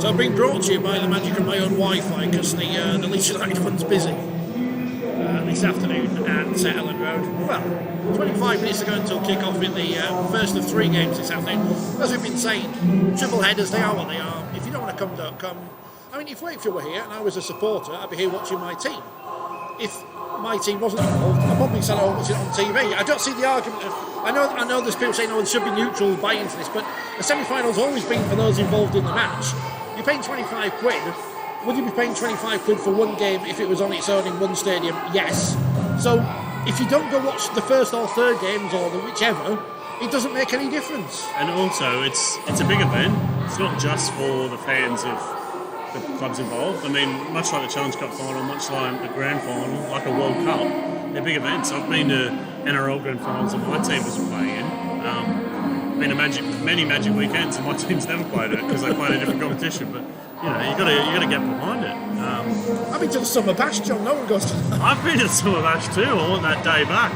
So I've been brought to you by the magic of my own Wi-Fi because the Leeds United one's busy this afternoon at Elland Road. Well, 25 minutes to go until kick-off in the first of 3 games this afternoon. As we've been saying, triple headers, they are what they are. If you don't want to come, don't come. I mean, if Wakefield were here and I was a supporter, I'd be here watching my team. If my team wasn't involved, I'd probably sat at home watching it on TV. I don't see the argument of... I know there's people saying, it should be neutral, buy into this, but the semi-final's always been for those involved in the match. You're paying 25 quid. Would you be paying 25 quid for one game if it was on its own in one stadium? Yes. So, if you don't go watch the first or third games or the whichever, it doesn't make any difference. And also, it's a big event. It's not just for the fans of the clubs involved. I mean, much like the Challenge Cup final, much like the Grand Final, like a World Cup, they're big events. I've been to NRL Grand Finals that my team was playing in. Been to many Magic weekends, and my team's never played it because they played a different competition. But you know, you got to get behind it. I've been to the Summer Bash, John. No one goes to that. I've been to the Summer Bash too. I want that day back.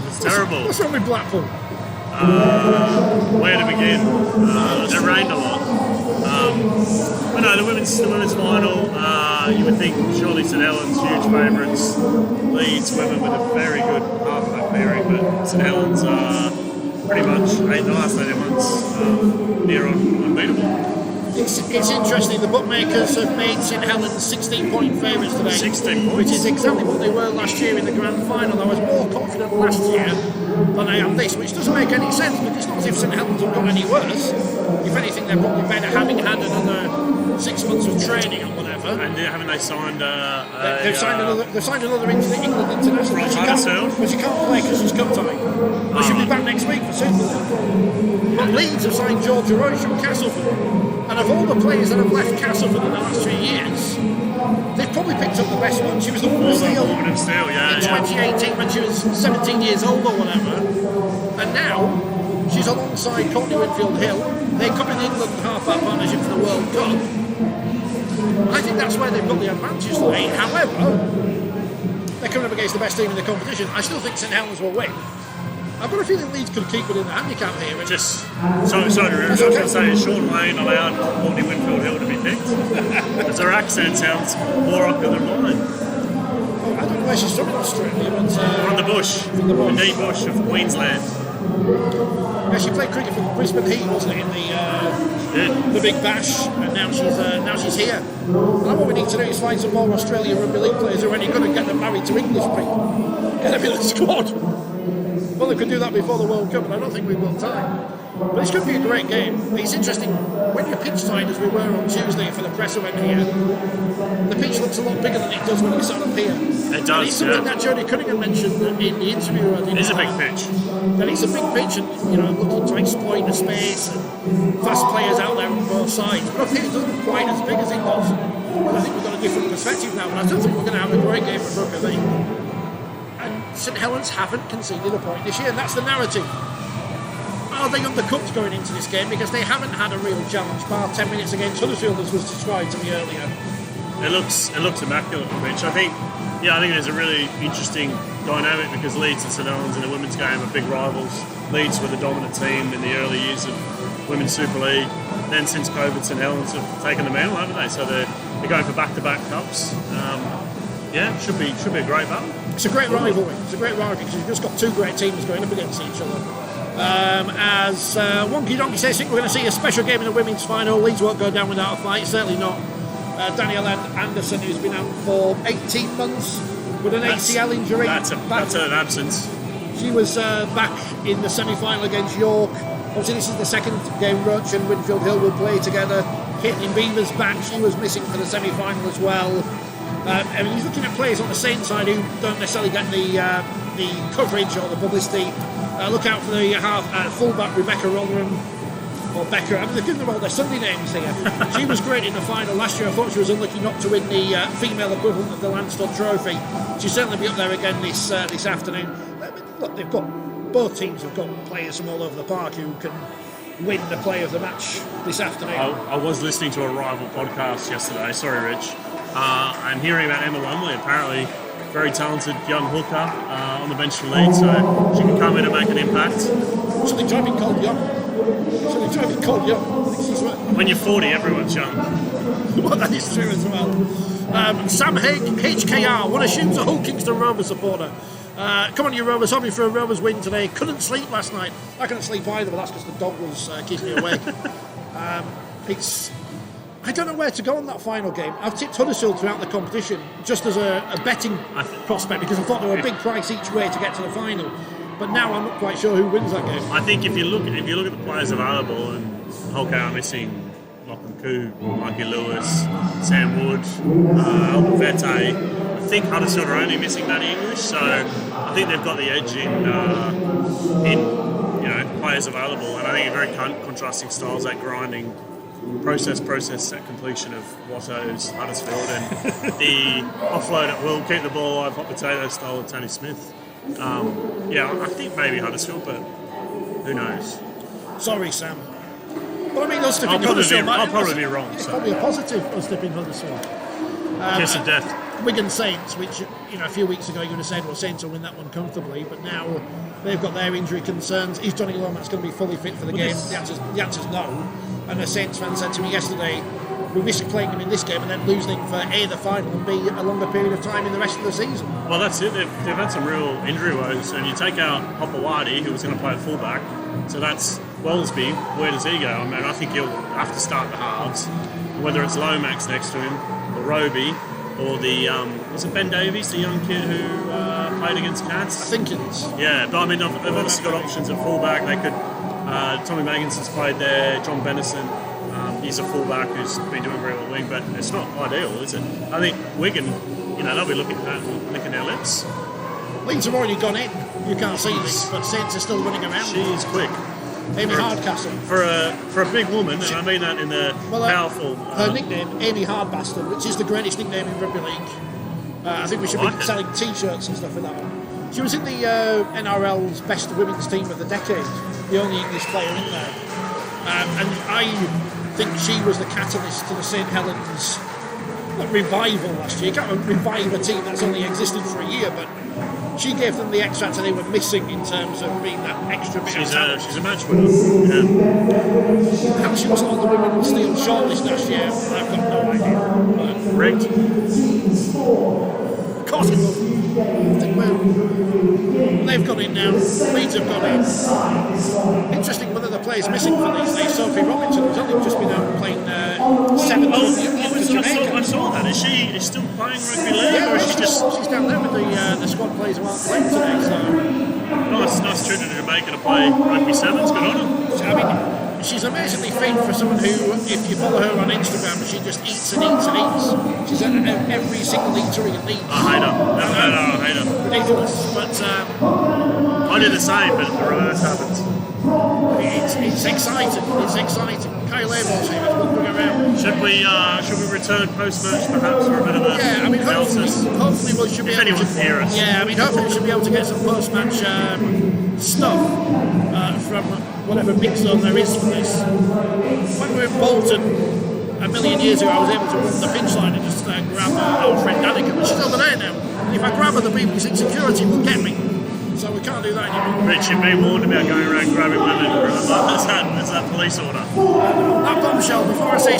It's terrible. What's wrong with Blackpool? Where to begin? It rained a lot. But no, the women's final. You would think surely St Helens huge favourites. Leeds women with a very good half-back pairing, but St Helens are pretty much the last 8 months near unbeatable. It's interesting, the bookmakers have made St Helens 16-point favourites today. 16 points. Which is exactly what they were last year in the grand final. I was more confident last year than I am this, which doesn't make any sense, but it's not as if St Helens have got any worse. If anything, they're probably better having had another 6 months of training or whatever. And haven't they signed they've signed another England international, but you can't play because it's cup time. But she'll be back next week for Super League. But Leeds have signed Georgia Royce from Castleford. And of all the players that have left Castleford in the last 3 years, they've probably picked up the best one. She was the woman of steel in 2018 when she was 17 years old or whatever. And now she's alongside Courtney Winfield-Hill. They come in England half-back partnership for the World Cup. I think that's where they've got the advantage today. However, they're coming up against the best team in the competition. I still think St Helens will win. I've got a feeling Leeds could keep within the handicap here. Sorry to remember, I was going to say, is Sean Lane allowed Courtney Winfield-Hill to be picked? Because her accent sounds more up than mine. Oh, I don't know where she's from in Australia, but... from the bush, the deep bush of Queensland. Yeah, she played cricket for the Brisbane Heat, wasn't it, in the Big Bash, and now she's here. And what we need to do is find some more Australian rugby league players who are only going to get them married to English people. Get them in the squad. Well, they could do that before the World Cup, and I don't think we've got time. But it's going to be a great game. It's interesting, when you're pitch side, as we were on Tuesday for the press event here, the pitch looks a lot bigger than it does when you sat up here. It does, it's something that Jodie Cunningham mentioned in the interview. It is a big pitch. That it's a big pitch, and looking to exploit the space and fast players out there on both sides. But up here, it doesn't look quite as big as it does. I think we've got a different perspective now, and I don't think we're going to have a great game of rugby league. St Helens haven't conceded a point this year, and that's the narrative. Are they undercooked going into this game because they haven't had a real challenge bar 10 minutes against Huddersfield, as was described to me earlier? It looks immaculate, Mitch. I think there's a really interesting dynamic because Leeds and St Helens in the women's game are big rivals. Leeds were the dominant team in the early years of Women's Super League. Then since COVID, St Helens have taken the mantle, haven't they? So they're going for back-to-back cups. Should be a great battle. It's a great rivalry. Because you've just got two great teams going up against each other. As Wonky Donkey says, I think we're going to see a special game in the women's final. Leeds won't go down without a fight. Certainly not Danielle Anderson, who's been out for 18 months with an ACL injury. That's an absence. She was back in the semi-final against York. Obviously, this is the second game Roach and Winfield-Hill will play together. Caitlin Beaver's back. She was missing for the semi-final as well. He's looking at players on the same side who don't necessarily get the coverage or the publicity. Look out for the fullback Rebecca Rotherham, or Becca. They're giving them all their Sunday names here. She was great in the final last year. I thought she was unlucky not to win the female equivalent of the Lansdowne Trophy. She'll certainly be up there again this afternoon. Look, both teams have got players from all over the park who can win the play of the match this afternoon. I was listening to a rival podcast yesterday. Sorry, Rich. And hearing about Emma Lumley, apparently very talented young hooker on the bench for Leeds, so she can come in and make an impact. Something trying to be called young. So they're trying to call young. When you're 40, everyone's young. Well, that is true as well. Sam HKR, one assumes a whole Kingston Rovers supporter. Come on, you Rovers, hoping for a Rovers win today. Couldn't sleep last night. I couldn't sleep either, but that's because the dog was keeping me awake. I don't know where to go on that final game. I've tipped Huddersfield throughout the competition just as a betting prospect because I thought there were a big price each way to get to the final. But now I'm not quite sure who wins that game. I think if you look at the players available, and Hulk are missing Lachlan Koo, Mikey Lewis, Sam Wood, Albert Vete. I think Huddersfield are only missing Matty English, so I think they've got the edge in players available, and I think a very contrasting styles, that grinding process at completion of Watto's Huddersfield, and the offload at will, keep the ball alive, hot potato style of Tony Smith. I think maybe Huddersfield, but who knows? Sorry, Sam. But I mean, us tipping I'll probably be wrong. It's probably a positive, us tipping Huddersfield. Kiss of death. Wigan Saints, which a few weeks ago you would have said, well, Saints will win that one comfortably, but now they've got their injury concerns. Is Johnny Lomax going to be fully fit for the game? The answer's no. And a Saints fan said to me yesterday, we risk playing him in this game and then losing for the final and B, a longer period of time in the rest of the season. Well, that's it. They've had some real injury woes, and you take out Hopewadi, who was going to play at fullback, so that's Wellesby. Where does he go? I mean, I think he'll have to start the halves, whether it's Lomax next to him, or Roby, or the was it Ben Davies, the young kid who played against Cats? I think it is. Yeah, but I mean, they've obviously got options at fullback. They could. Tommy Magginson's played there. John Bennison, he's a fullback who's been doing very well wing, but it's not ideal, is it? I think Wigan, they'll be licking their lips. Leeds have already gone in. You can't see this, but Saints are still running around. She is quick. Amy Hardcastle. For a big woman, and I mean that in the powerful... her nickname, Amy Hardbastard, which is the greatest nickname in rugby league. I think we should be selling T-shirts and stuff with that one. She was in the NRL's best women's team of the decade, the only English player in there. And I think she was the catalyst to the St Helens revival last year. You can't revive a team that's only existed for a year, but she gave them the X factor they were missing in terms of being that extra bit of talent. She's a match winner. Yeah. How she wasn't on the women's steel shortlist last year, I've got no idea. Rigged. Of course it will. I think they've got it now. Leeds have got it. Interesting, one of the players missing for these days, Sophie Robinson, who's only just been out playing 7 for Jamaica. I saw that. Is she still playing rugby league, or is she just? She's down there with the squad players who aren't playing today. So nice trip to Jamaica to play rugby sevens. Good on her. I mean, she's amazingly fit for someone who, if you follow her on Instagram, she just eats and eats and eats. She's at every single eatery in Leeds. I hate her. I hate her. Ridiculous, but I do the same, but the reverse happens. It's exciting. It's exciting. Kyle Abel's here. We'll bring around. Should we return post-match perhaps for a bit of a analysis? Hopefully we should be able to hear us. Yeah, I mean, hopefully we should be able to get some post-match stuff from whatever mix zone there is for this. When we were in Bolton a million years ago, I was able to run the pinch line and just grab our friend Danica, but she's over there now. And if I grab her, the people in security will get me. So we can't do that anymore. Rich, you've been warned about going around grabbing women. Remember? That's that police order. That bombshell, before I say